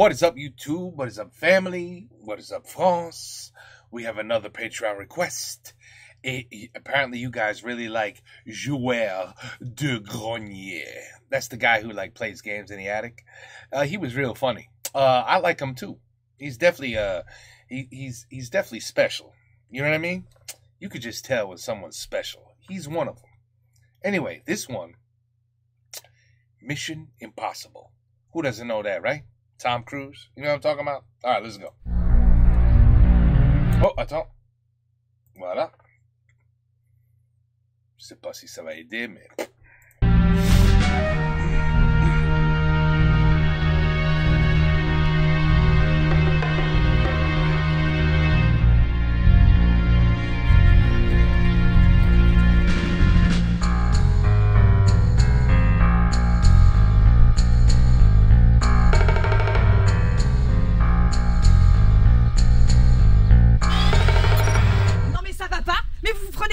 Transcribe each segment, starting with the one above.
What is up, YouTube? What is up, family? What is up, France? We have another Patreon request. Apparently, you guys really like Joueur de Grenier. That's the guy who like plays games in the attic. He was real funny. I like him too. He's definitely he's definitely special. You know what I mean? You could just tell when someone's special. He's one of them. Anyway, this one, Mission Impossible. Who doesn't know that, right? Tom Cruise. You know what I'm talking about? All right, let's go. Oh, attends. Voilà. Je sais pas si ça va aider, mais...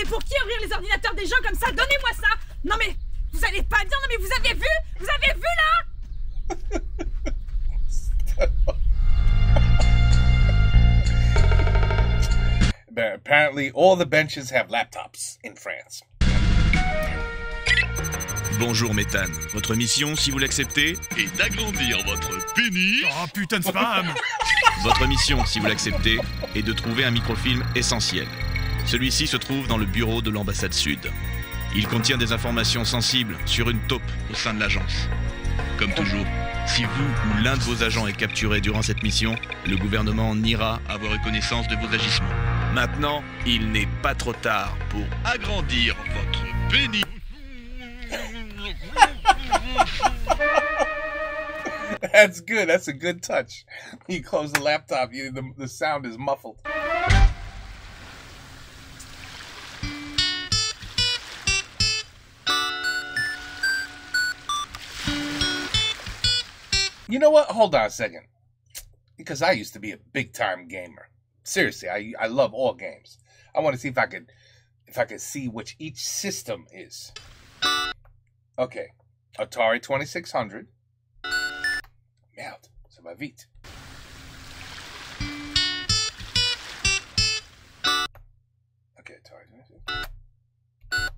Pour qui ouvrir les ordinateurs des gens comme ça? Donnez-moi ça! Non mais, vous allez pas bien, non mais vous avez vu? Vous avez vu là? Apparently all the benches have laptops in France. Bonjour Méthane, votre mission, si vous l'acceptez, est d'agrandir votre pénis. Oh putain de spam. Votre mission, si vous l'acceptez, est de trouver un microfilm essentiel. Celui-ci se trouve dans le bureau de l'ambassade sud. Il contient des informations sensibles sur une taupe au sein de l'agence. Comme toujours, si vous ou l'un de vos agents est capturé durant cette mission, le gouvernement niera avoir reconnaissance de vos agissements. Maintenant, il n'est pas trop tard pour agrandir votre pénis. That's good. That's a good touch. You close the laptop, the sound is muffled. You know what? Hold on a second. Because I used to be a big-time gamer. Seriously, I love all games. I want to see if I could see which each system is. Okay. Atari 2600. Merde, ça va vite. Okay, Atari 2600.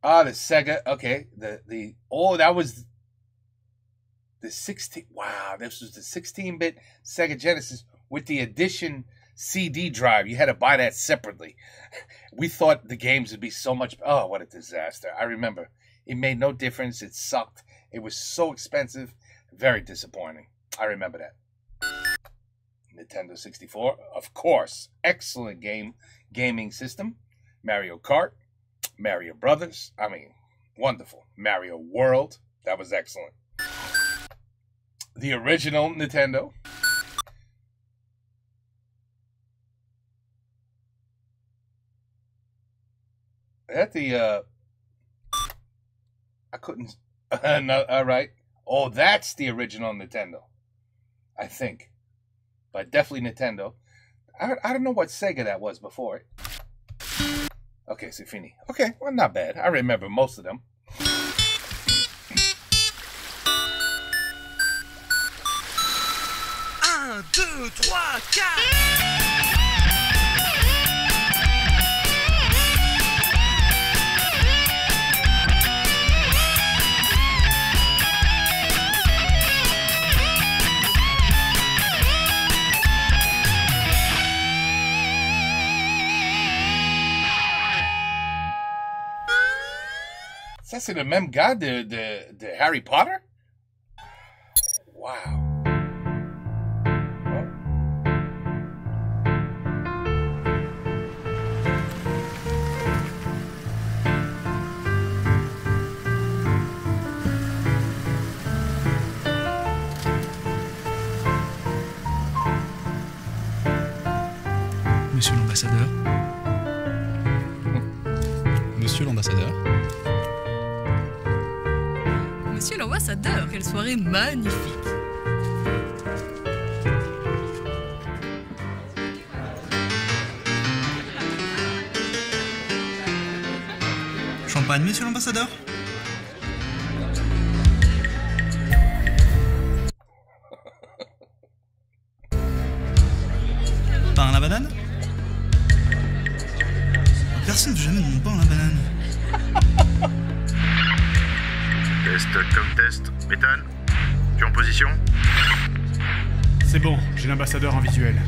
Ah, the Sega. Okay, that was the 16. Wow, this was the 16-bit Sega Genesis with the Edition CD drive. You had to buy that separately. We thought the games would be so much. Oh, what a disaster! I remember it made no difference. It sucked. It was so expensive. Very disappointing. I remember that. Nintendo 64, of course, excellent gaming system. Mario Kart, Mario Brothers. I mean, wonderful. Mario World. That was excellent. The original Nintendo. I couldn't. No, all right. Oh, that's the original Nintendo. I think. But definitely Nintendo. I don't know what Sega that was before it. Okay, c'est fini. Okay, well, not bad. I remember most of them. 1, 2, 3, 4. Ça, c'est le même gars de Harry Potter? Wow. Monsieur l'ambassadeur. Monsieur l'ambassadeur. Monsieur l'ambassadeur, quelle soirée magnifique! Champagne, monsieur l'ambassadeur. Personne ne veut jamais de mon pain, la banane. Test comme test. Ethan, tu es en position? C'est bon, j'ai l'ambassadeur en visuel.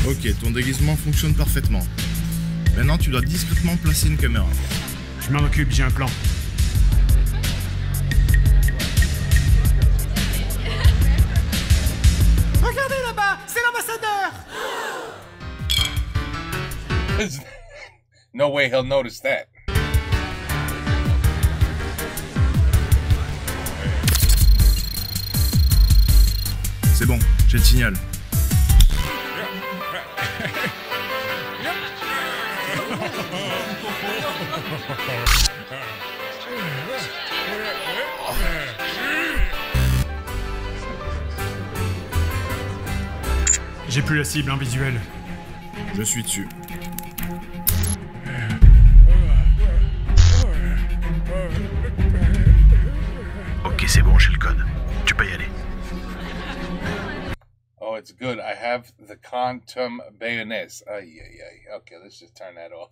Ok, ton déguisement fonctionne parfaitement. Maintenant, tu dois discrètement placer une caméra. Je m'en occupe, j'ai un plan. Regardez là-bas, c'est l'ambassadeur. No way he'll notice that. C'est bon, j'ai le signal. J'ai plus la cible en visuel. Je suis dessus. Ok, c'est bon, j'ai le code. Tu peux y aller. Oh, it's good. I have the quantum bayonets. Ay, ay, ay. Okay, let's just turn that off.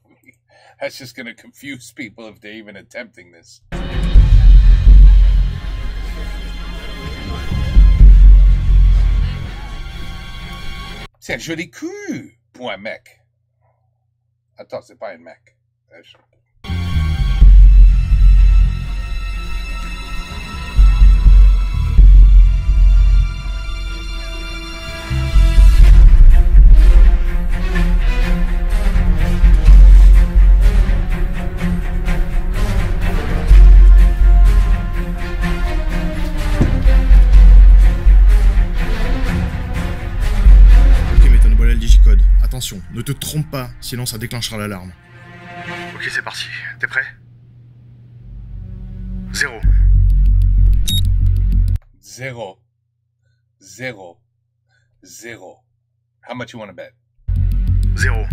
That's just going to confuse people if they're even attempting this. C'est un joli cul pour un mec. Attends, c'est pas un mec. Attention, ne te trompe pas, sinon ça déclenchera l'alarme. Ok, c'est parti. T'es prêt? 0. 0. 0. 0. How much you want to bet? 0.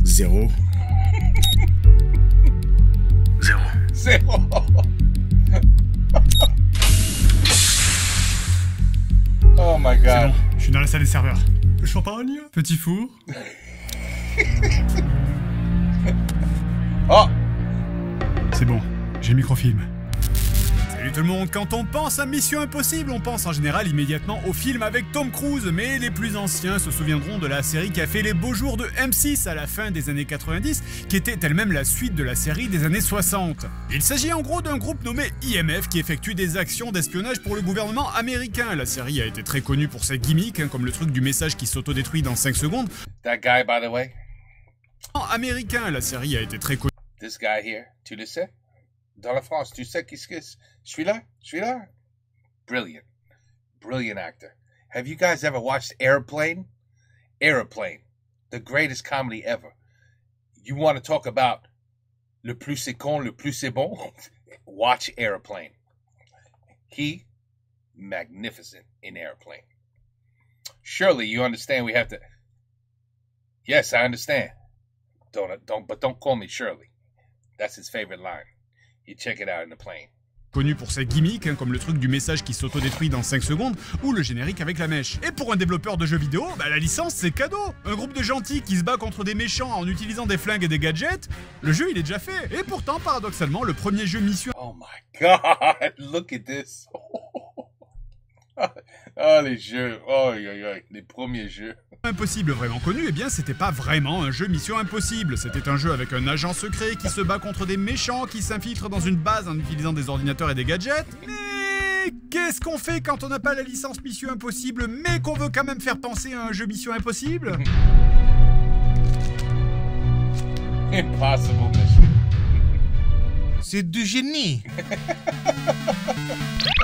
0. 0. 0. Oh my C'est god. bon, je suis dans la salle des serveurs. Le champagne? Petit four? Oh! C'est bon, j'ai le microfilm. Salut tout le monde, quand on pense à Mission Impossible, on pense en général immédiatement au film avec Tom Cruise, mais les plus anciens se souviendront de la série qui a fait les beaux jours de M6 à la fin des années 90, qui était elle-même la suite de la série des années 60. Il s'agit en gros d'un groupe nommé IMF qui effectue des actions d'espionnage pour le gouvernement américain. La série a été très connue pour ses gimmicks, comme le truc du message qui s'autodétruit dans 5 secondes. That guy, by the way. Américain, la série a été très connue. This guy here, tu le sais? Dans la France, tu sais qu'est-ce que c'est? Je suis là? Je suis là? Brilliant. Brilliant actor. Have you guys ever watched Airplane? Airplane. The greatest comedy ever. You want to talk about le plus c'est con, le plus c'est bon? Watch Airplane. He, magnificent in Airplane. Surely you understand we have to... Yes, I understand. But don't call me Shirley. That's his favorite line. You check it out in the plane. Connu pour ses gimmicks, comme le truc du message qui s'autodétruit dans 5 secondes, ou le générique avec la mèche. Et pour un développeur de jeux vidéo, la licence c'est cadeau. Un groupe de gentils qui se bat contre des méchants en utilisant des flingues et des gadgets, le jeu il est déjà fait. Et pourtant, paradoxalement, le premier jeu Mission... Oh my god, look at this. Oh, les jeux, oh, les premiers jeux. Impossible vraiment connu, eh bien c'était pas vraiment un jeu Mission Impossible. C'était un jeu avec un agent secret qui se bat contre des méchants qui s'infiltrent dans une base en utilisant des ordinateurs et des gadgets. Mais qu'est-ce qu'on fait quand on n'a pas la licence Mission Impossible mais qu'on veut quand même faire penser à un jeu Mission Impossible? Impossible mission. C'est du génie.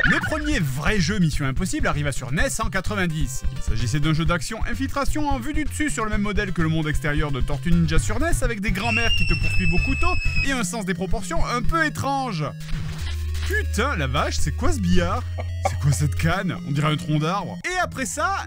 Le premier vrai jeu Mission Impossible arriva sur NES en 90. Il s'agissait d'un jeu d'action infiltration en vue du dessus sur le même modèle que le monde extérieur de Tortue Ninja sur NES avec des grands-mères qui te poursuivent au couteau et un sens des proportions un peu étrange. Putain, la vache, c'est quoi ce billard? C'est quoi cette canne? On dirait un tronc d'arbre. Et après ça,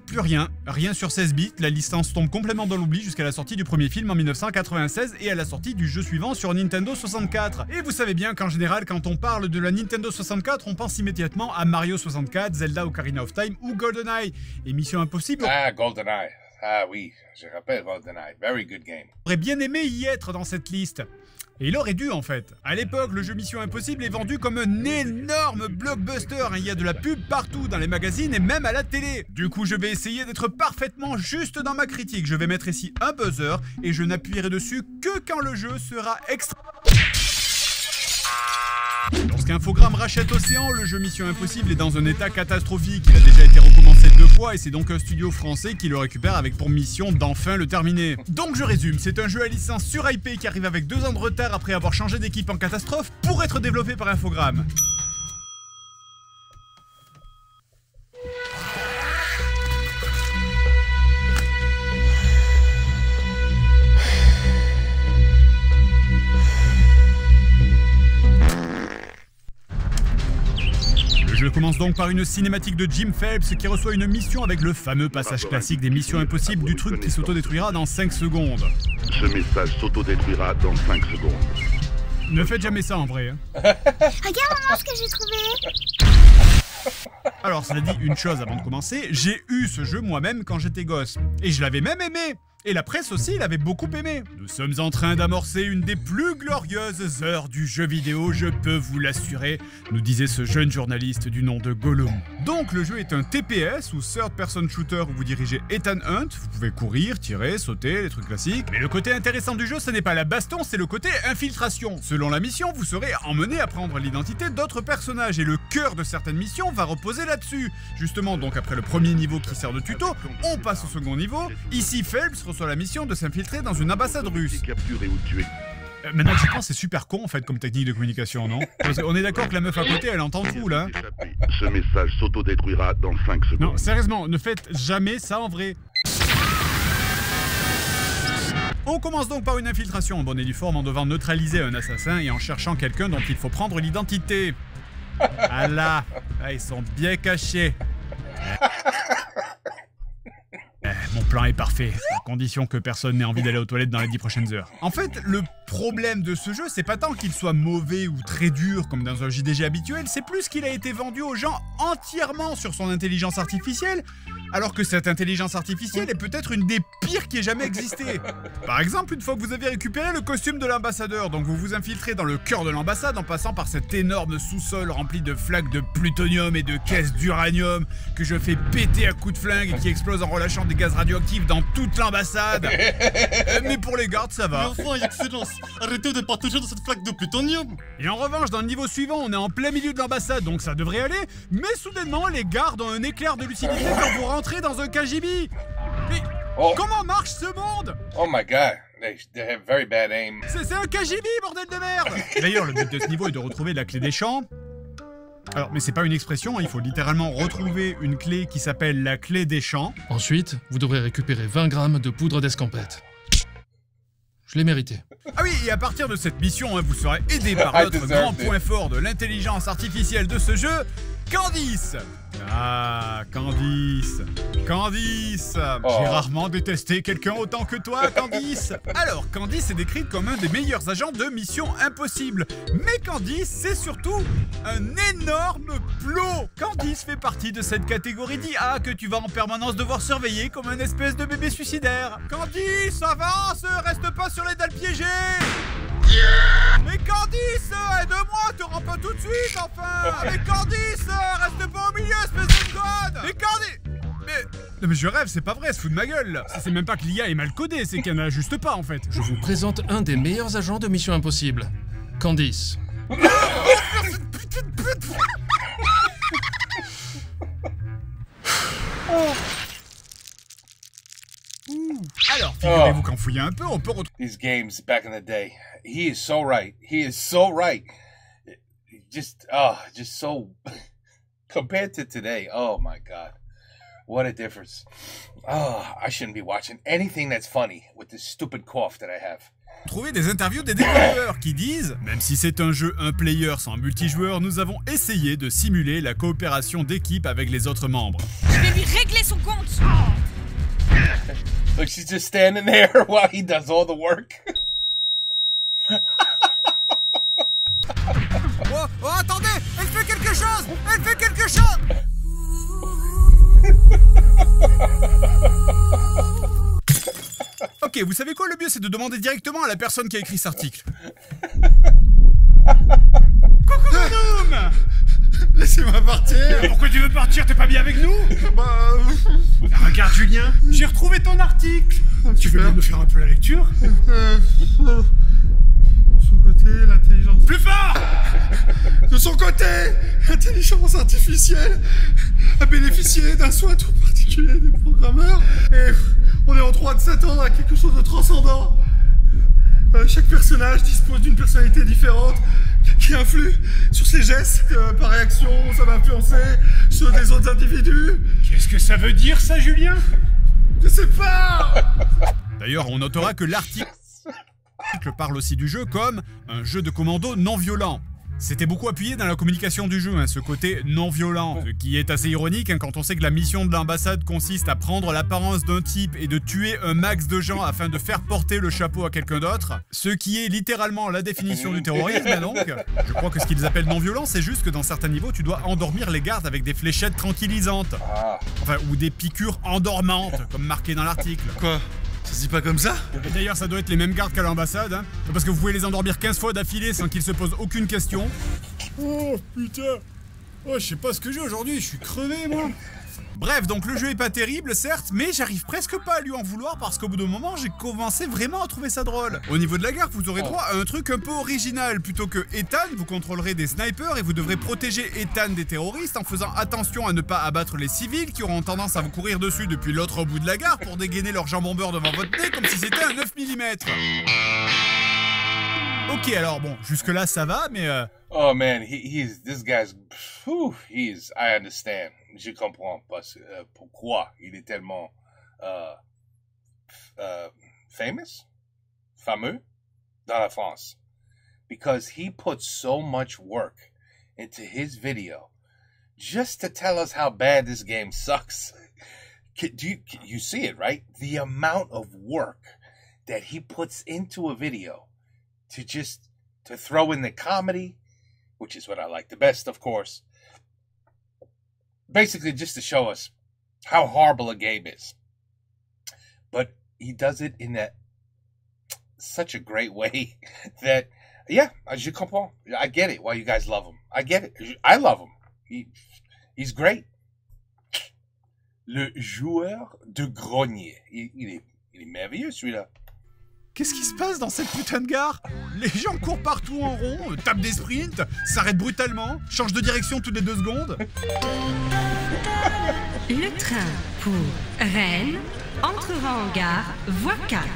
plus rien. Rien sur 16 bits, la licence tombe complètement dans l'oubli jusqu'à la sortie du premier film en 1996 et à la sortie du jeu suivant sur Nintendo 64. Et vous savez bien qu'en général, quand on parle de la Nintendo 64, on pense immédiatement à Mario 64, Zelda Ocarina of Time ou GoldenEye. Et Mission Impossible... Ah, GoldenEye. Ah oui, je rappelle GoldenEye. Very good game. J'aurais bien aimé y être dans cette liste. Et il aurait dû en fait. À l'époque, le jeu Mission Impossible est vendu comme un énorme blockbuster. Il y a de la pub partout dans les magazines et même à la télé. Du coup, je vais essayer d'être parfaitement juste dans ma critique. Je vais mettre ici un buzzer et je n'appuierai dessus que quand le jeu sera extra... Lorsqu'Infogrames rachète Océan, le jeu Mission Impossible est dans un état catastrophique. Il a déjà été recommencé 2 fois et c'est donc un studio français qui le récupère avec pour mission d'enfin le terminer. Donc je résume, c'est un jeu à licence surhypé qui arrive avec 2 ans de retard après avoir changé d'équipe en catastrophe pour être développé par Infogrames. Je commence donc par une cinématique de Jim Phelps qui reçoit une mission avec le fameux passage classique des missions impossibles du truc qui s'autodétruira dans 5 secondes. Ce message s'autodétruira dans 5 secondes. Ne faites jamais ça en vrai. Hein. Regarde maman ce que j'ai trouvé. Alors cela dit, une chose avant de commencer, j'ai eu ce jeu moi-même quand j'étais gosse. Et je l'avais même aimé. Et la presse aussi l'avait beaucoup aimé. Nous sommes en train d'amorcer une des plus glorieuses heures du jeu vidéo, je peux vous l'assurer, nous disait ce jeune journaliste du nom de Gollum. Donc le jeu est un TPS ou Third Person Shooter où vous dirigez Ethan Hunt, vous pouvez courir, tirer, sauter, les trucs classiques. Mais le côté intéressant du jeu, ce n'est pas la baston, c'est le côté infiltration. Selon la mission, vous serez emmené à prendre l'identité d'autres personnages et le cœur de certaines missions va reposer là-dessus. Justement, donc après le premier niveau qui sert de tuto, on passe au second niveau. Ici, Phelps reçoit la mission de s'infiltrer dans une ambassade russe. Maintenant que j'y pense, c'est super con en fait comme technique de communication, non? Parce qu'on est d'accord que la meuf à côté, elle entend tout là. Ce message s'autodétruira dans 5 secondes. Non, sérieusement, ne faites jamais ça en vrai. On commence donc par une infiltration en bonne et due forme en devant neutraliser un assassin et en cherchant quelqu'un dont il faut prendre l'identité. Ah là, ils sont bien cachés. Mon plan est parfait, à condition que personne n'ait envie d'aller aux toilettes dans les 10 prochaines heures. En fait, le problème de ce jeu, c'est pas tant qu'il soit mauvais ou très dur comme dans un JDG habituel, c'est plus qu'il a été vendu aux gens entièrement sur son intelligence artificielle, alors que cette intelligence artificielle est peut-être une des pires qui ait jamais existé. Par exemple, une fois que vous avez récupéré le costume de l'ambassadeur, donc vous vous infiltrez dans le cœur de l'ambassade en passant par cet énorme sous-sol rempli de flaques de plutonium et de caisses d'uranium que je fais péter à coups de flingue et qui explose en relâchant des gaz radioactifs dans toute l'ambassade. Mais pour les gardes, ça va. Mais enfin, excellence, arrêtez de partager dans cette flaque de plutonium. Et en revanche, dans le niveau suivant, on est en plein milieu de l'ambassade, donc ça devrait aller. Mais soudainement, les gardes ont un éclair de lucidité quand vous rentrez dans un KGB. Mais comment marche ce monde? Oh my god, they have very bad aim. C'est un KGB, bordel de merde. D'ailleurs, le but de ce niveau est de retrouver la clé des champs. Alors, mais c'est pas une expression, il faut littéralement retrouver une clé qui s'appelle la clé des champs. Ensuite, vous devrez récupérer 20 grammes de poudre d'escampette. Je l'ai mérité. Ah oui, et à partir de cette mission, vous serez aidé par notre grand point fort de l'intelligence artificielle de ce jeu, Candice. Ah, Candice. Candice. J'ai rarement détesté quelqu'un autant que toi, Candice. Alors, Candice est décrite comme un des meilleurs agents de Mission Impossible. Mais Candice, c'est surtout un énorme plot. Candice fait partie de cette catégorie d'IA que tu vas en permanence devoir surveiller comme un espèce de bébé suicidaire. Candice, avance, reste pas sur les dalles piégées. Mais Candice, aide-moi, te rends pas tout de suite, enfin. Mais Candice, reste pas au milieu, espèce de conne. Mais Candice. Non mais je rêve, c'est pas vrai, se fout de ma gueule là. C'est même pas que l'IA est mal codée, c'est qu'elle n'ajuste pas en fait. Je vous présente un des meilleurs agents de Mission Impossible, Candice. Alors, figurez-vous qu'en fouillant un peu, on peut retrouver... These games back in the day. He is so right. He is so right. Just so... Compared to today, oh my God. What a difference. Oh, I shouldn't be watching anything that's funny with this stupid cough that I have. Trouver des interviews des développeurs qui disent « Même si c'est un jeu un player sans multijoueur, nous avons essayé de simuler la coopération d'équipe avec les autres membres. » Je vais lui régler son compte. Look, she's just standing there while he does all the work. Oh, attendez, elle fait quelque chose. Elle fait quelque chose. Ok, vous savez quoi, le mieux c'est de demander directement à la personne qui a écrit cet article. Coucou Bonhomme. Laissez-moi partir. Pourquoi tu veux partir? T'es pas bien avec nous? Regarde Julien, j'ai retrouvé ton article. Tu veux bien me faire un peu la lecture? Son côté, l'intelligence... Plus fort! De son côté, l'intelligence artificielle a bénéficié d'un soin tout particulier des programmeurs. Et on est en droit de s'attendre à quelque chose de transcendant. Chaque personnage dispose d'une personnalité différente qui influe sur ses gestes. Par réaction, ça va influencer ceux des autres individus. Qu'est-ce que ça veut dire ça, Julien? Je sais pas. D'ailleurs, on notera que l'article parle aussi du jeu comme un jeu de commando non violent. C'était beaucoup appuyé dans la communication du jeu, ce côté non violent, ce qui est assez ironique quand on sait que la mission de l'ambassade consiste à prendre l'apparence d'un type et de tuer un max de gens afin de faire porter le chapeau à quelqu'un d'autre, ce qui est littéralement la définition du terrorisme. Donc, je crois que ce qu'ils appellent non violent, c'est juste que dans certains niveaux, tu dois endormir les gardes avec des fléchettes tranquillisantes. Enfin, ou des piqûres endormantes, comme marqué dans l'article. Quoi? Ça se dit pas comme ça? Et d'ailleurs, ça doit être les mêmes gardes qu'à l'ambassade, parce que vous pouvez les endormir 15 fois d'affilée sans qu'ils se posent aucune question. Oh putain! Oh, je sais pas ce que j'ai aujourd'hui, je suis crevé moi! Bref, donc le jeu est pas terrible, certes, mais j'arrive presque pas à lui en vouloir parce qu'au bout d'un moment, j'ai commencé vraiment à trouver ça drôle. Au niveau de la guerre, vous aurez droit à un truc un peu original. Plutôt que Ethan, vous contrôlerez des snipers et vous devrez protéger Ethan des terroristes en faisant attention à ne pas abattre les civils qui auront tendance à vous courir dessus depuis l'autre bout de la gare pour dégainer leur jambon-beurre devant votre nez comme si c'était un 9 mm. Ok, alors bon, jusque-là ça va, mais Oh man, this guy's, I understand. Je comprends pourquoi il est tellement fameux dans la France. Because he put so much work into his video just to tell us how bad this game sucks. You see it, right? The amount of work that he puts into a video to throw in the comedy, which is what I like the best, of course. Basically, just to show us how horrible a game is. But he does it in such a great way that, yeah, je comprends. I get it why you guys love him. I get it. I love him. He's great. Le joueur de grenier. Il est merveilleux, celui-là. Qu'est-ce qui se passe dans cette putain de gare? Les gens courent partout en rond, tapent des sprints, s'arrêtent brutalement, changent de direction toutes les 2 secondes. Le train pour Rennes entrera en gare, voie 4.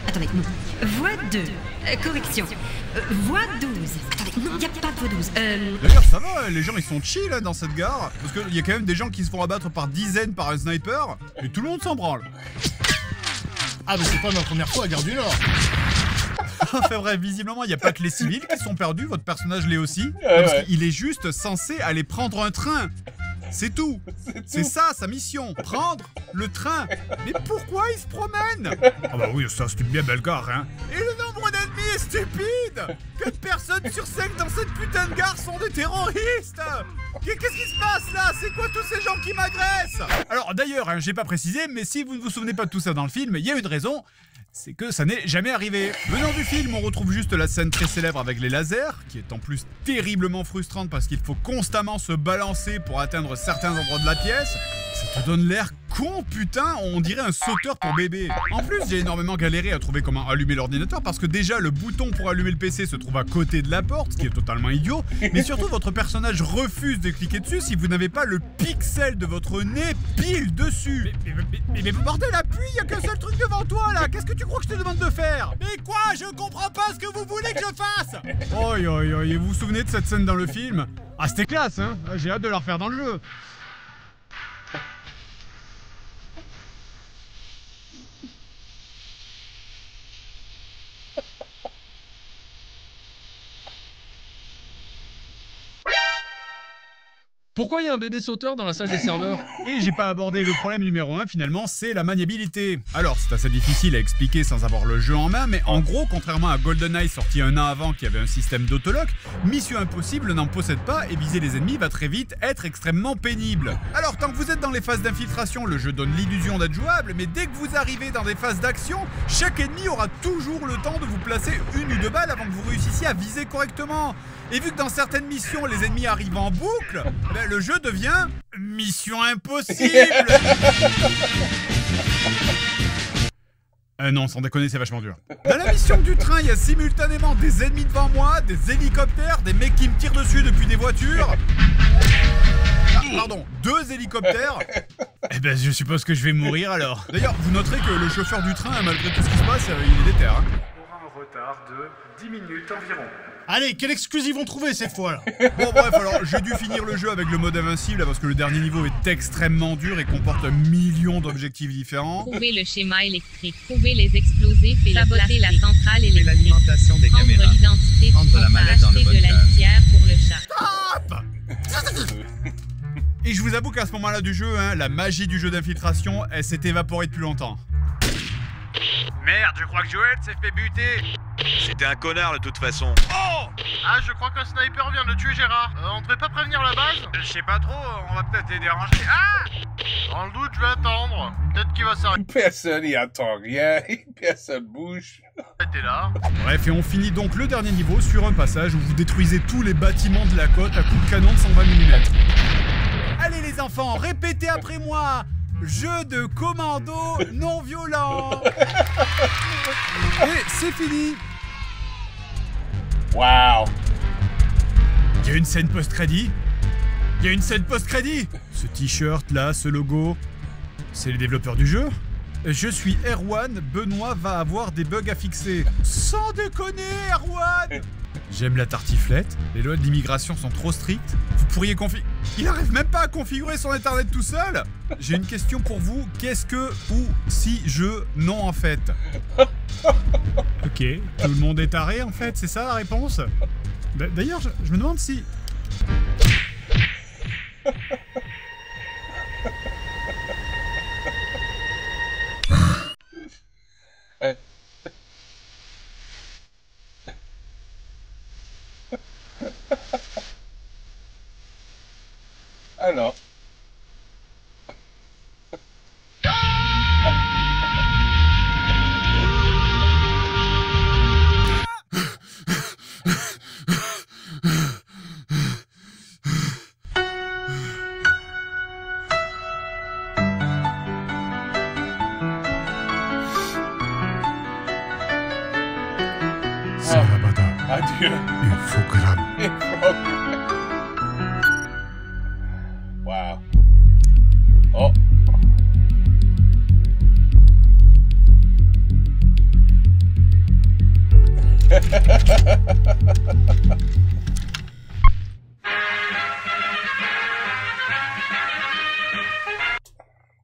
Attendez, non. Voie 2. Correction. Voie 12. Attendez, non, il n'y a pas de voie 12. D'ailleurs, ça va, les gens ils sont chill dans cette gare. Parce qu'il y a quand même des gens qui se font abattre par dizaines par un sniper. Et tout le monde s'en branle. Ah, mais c'est pas ma première fois à Gare du Nord. Enfin bref, visiblement, il n'y a pas que les civils qui sont perdus, votre personnage l'est aussi. Parce qu'il est juste censé aller prendre un train. C'est tout. C'est ça, sa mission. Prendre le train. Mais pourquoi il se promène? Ah bah oui, ça c'est une bien belle gare, hein. Et le nombre d'ennemis est stupide. 4 personnes sur 5 dans cette putain de gare sont des terroristes. Qu'est-ce qui se passe là? C'est quoi tous ces gens qui m'agressent? Alors d'ailleurs, j'ai pas précisé, mais si vous ne vous souvenez pas de tout ça dans le film, il y a une raison. C'est que ça n'est jamais arrivé. Venant du film, on retrouve juste la scène très célèbre avec les lasers, qui est en plus terriblement frustrante parce qu'il faut constamment se balancer pour atteindre certains endroits de la pièce. Ça te donne l'air con, putain, on dirait un sauteur pour bébé. En plus, j'ai énormément galéré à trouver comment allumer l'ordinateur parce que déjà, le bouton pour allumer le PC se trouve à côté de la porte, ce qui est totalement idiot. Mais surtout, votre personnage refuse de cliquer dessus si vous n'avez pas le pixel de votre nez pile dessus. Mais bordel, appuie, il y a qu'un seul truc devant toi là. Qu'est-ce que tu crois que je te demande de faire? Mais quoi? Je comprends pas ce que vous voulez que je fasse. Oi, et vous vous souvenez de cette scène dans le film? Ah, c'était classe, hein. J'ai hâte de la refaire dans le jeu. Pourquoi il y a un bébé sauteur dans la salle des serveurs? Et j'ai pas abordé le problème numéro 1 finalement, c'est la maniabilité. Alors c'est assez difficile à expliquer sans avoir le jeu en main, mais en gros, contrairement à GoldenEye sorti un an avant qui avait un système d'autolock, Mission Impossible n'en possède pas et viser les ennemis va très vite être extrêmement pénible. Alors tant que vous êtes dans les phases d'infiltration, le jeu donne l'illusion d'être jouable, mais dès que vous arrivez dans des phases d'action, chaque ennemi aura toujours le temps de vous placer une ou deux balles avant que vous réussissiez à viser correctement. Et vu que dans certaines missions, les ennemis arrivent en boucle, ben, le jeu devient Mission Impossible. Non, sans déconner, c'est vachement dur. Dans la mission du train, il y a simultanément des ennemis devant moi, des hélicoptères, des mecs qui me tirent dessus depuis des voitures. Ah, pardon, 2 hélicoptères. Eh ben, je suppose que je vais mourir alors. D'ailleurs, vous noterez que le chauffeur du train, malgré tout ce qui se passe, il est déter. Hein. Pour un retard de 10 minutes environ. Allez, quelle excuse ils vont trouver cette fois là? Bon bref, alors j'ai dû finir le jeu avec le mode invincible parce que le dernier niveau est extrêmement dur et comporte 1 million d'objectifs différents. Trouver le schéma électrique, trouver les explosifs et saboter la centrale électrique. L'alimentation des prendre caméras. l'identité Prendre la mallette dans le acheter bon de la cœur. litière pour le chat. Stop. Et je vous avoue qu'à ce moment-là du jeu, hein, la magie du jeu d'infiltration, elle s'est évaporée depuis longtemps. Merde, je crois que Joël s'est fait buter. C'était un connard de toute façon. Oh! Ah, je crois qu'un sniper vient de tuer Gérard. On devrait pas prévenir la base? Je sais pas trop, on va peut-être les déranger. Ah! Dans le doute, je vais attendre. Peut-être qu'il va s'arrêter. Personne y attend rien, personne bouge. T'es là. Bref, et on finit donc le dernier niveau sur un passage où vous détruisez tous les bâtiments de la côte à coups de canon de 120 mm. Allez les enfants, répétez après moi! Jeu de commando non violent. Et c'est fini. Waouh. Il y a une scène post-crédit. Il y a une scène post-crédit. Ce t-shirt là, ce logo, c'est les développeurs du jeu. Je suis Erwan, Benoît va avoir des bugs à fixer. Sans déconner, Erwan. J'aime la tartiflette, les lois de l'immigration sont trop strictes. Vous pourriez Il arrive même pas à configurer son internet tout seul. J'ai une question pour vous, qu'est-ce que ou si je non en fait? Ok, tout le monde est taré en fait, c'est ça la réponse? D'ailleurs, je me demande si... Alors. Sarabada. Adieu. Infogramme. Wow. Oh.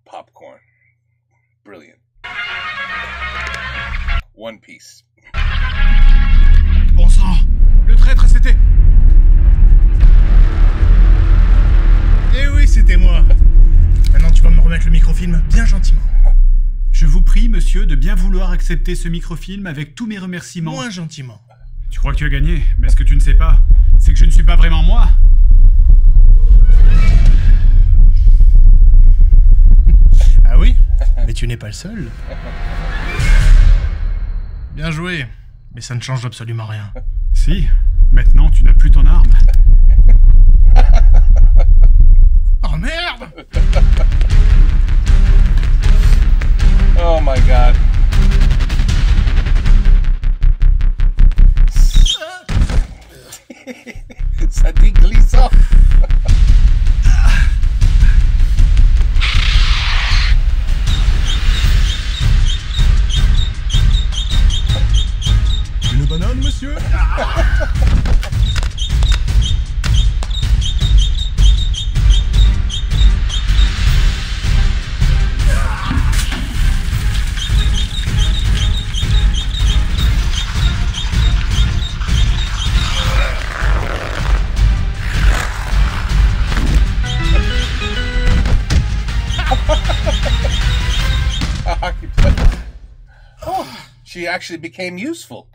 Popcorn. Brilliant. One Piece. Bon sang, le traître c'était... Eh oui, c'était moi. Maintenant, tu vas me remettre le microfilm bien gentiment. Je vous prie, monsieur, de bien vouloir accepter ce microfilm avec tous mes remerciements. Moins gentiment. Tu crois que tu as gagné, mais ce que tu ne sais pas, c'est que je ne suis pas vraiment moi. Ah oui? Mais tu n'es pas le seul. Bien joué, mais ça ne change absolument rien. Si, maintenant tu n'as plus ton arme. Oh merde! Oh my god. Ça dit glissant. Une banane, monsieur? she actually became useful.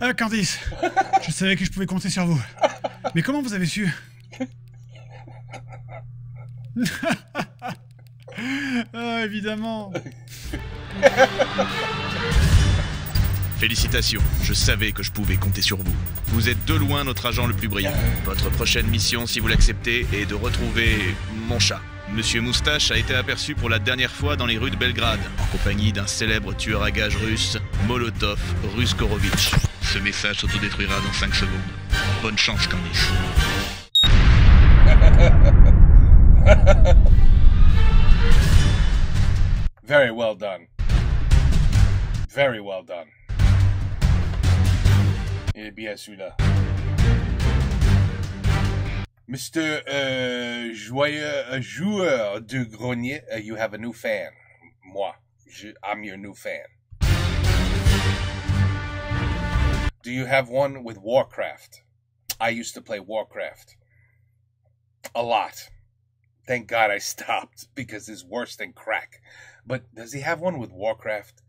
Ah, Candice, je savais que je pouvais compter sur vous. Mais comment vous avez su? Ah, évidemment. Félicitations, je savais que je pouvais compter sur vous. Vous êtes de loin notre agent le plus brillant. Votre prochaine mission, si vous l'acceptez, est de retrouver mon chat. Monsieur Moustache a été aperçu pour la dernière fois dans les rues de Belgrade, en compagnie d'un célèbre tueur à gages russe, Molotov Ruskorovitch. Ce message s'autodétruira dans 5 secondes. Bonne chance, Candice. Very well done. Very well done. Il est bien celui-là. Mr. Joueur de grenier, you have a new fan. Moi, I'm your new fan. Do you have one with Warcraft? I used to play Warcraft. A lot. Thank God I stopped, because it's worse than crack. But does he have one with Warcraft?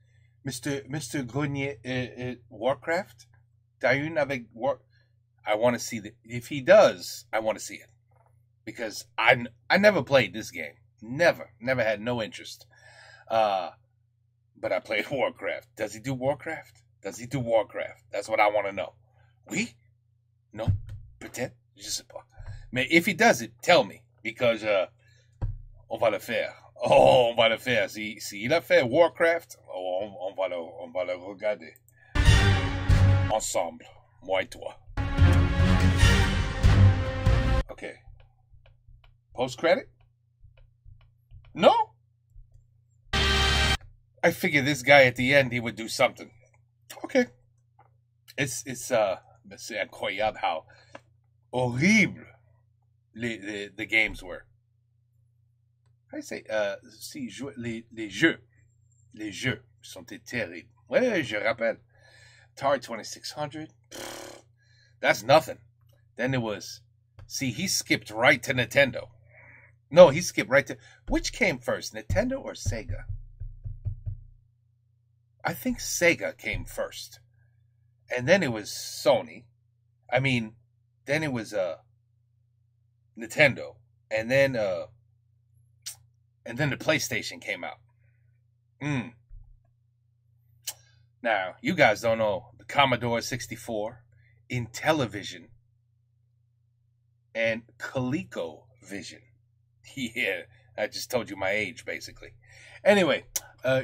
Mr. Grenier, Warcraft? Dayun avec War... I want to see if he does, I want to see it. Because I never played this game. Never had no interest. But I played Warcraft. Does he do Warcraft? That's what I want to know. Oui? No? Peut-être? Je sais pas. Mais if he does it, tell me. Because on va le faire. Oh, on va le faire. Si il a fait Warcraft, on va le regarder. Ensemble. Moi et toi. Okay. Post-credit? No? I figured this guy at the end, he would do something. Okay. C'est incroyable how horrible the games were. How do you say? Les jeux sont terribles. Ouais, je rappelle. Atari 2600. That's nothing. Then it was... See, he skipped right to Nintendo. No, he skipped right to... Which came first, Nintendo or Sega? I think Sega came first. And then it was Sony. I mean, then it was Nintendo. And then the PlayStation came out. Now, you guys don't know the Commodore 64, Intellivision, and ColecoVision. Yeah, I just told you my age, basically. Anyway,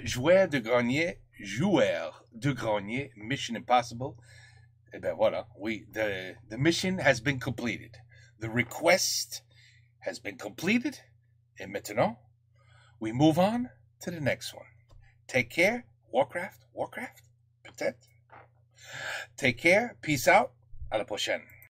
Joueur de Grenier, Mission Impossible. Eh ben voilà, the mission has been completed. The request has been completed. Et maintenant, we move on to the next one. Take care. Warcraft, peut-être. Take care. Peace out. À la prochaine.